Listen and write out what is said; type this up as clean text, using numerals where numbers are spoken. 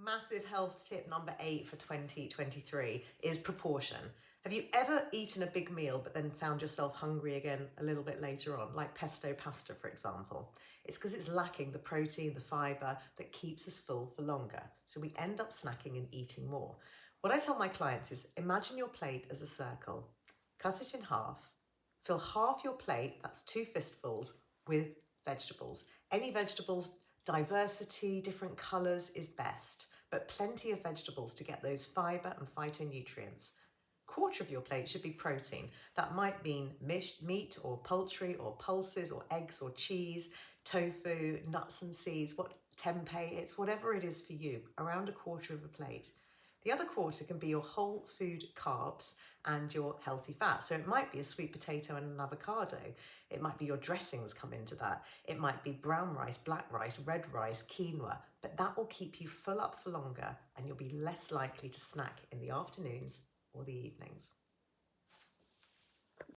Massive health tip number 8 for 2023 is proportion. Have you ever eaten a big meal but then found yourself hungry again a little bit later on, like pesto pasta, for example? It's because it's lacking the protein, the fibre that keeps us full for longer. So we end up snacking and eating more. What I tell my clients is imagine your plate as a circle, cut it in half, fill half your plate, that's 2 fistfuls, with vegetables. Any vegetables, diversity, different colours is best, but plenty of vegetables to get those fibre and phytonutrients. Quarter of your plate should be protein. That might mean meat or poultry or pulses or eggs or cheese, tofu, nuts and seeds, tempeh, it's whatever it is for you, around a quarter of a plate. The other quarter can be your whole food carbs and your healthy fat. So it might be a sweet potato and an avocado. It might be your dressings come into that. It might be brown rice, black rice, red rice, quinoa, but that will keep you full up for longer and you'll be less likely to snack in the afternoons or the evenings.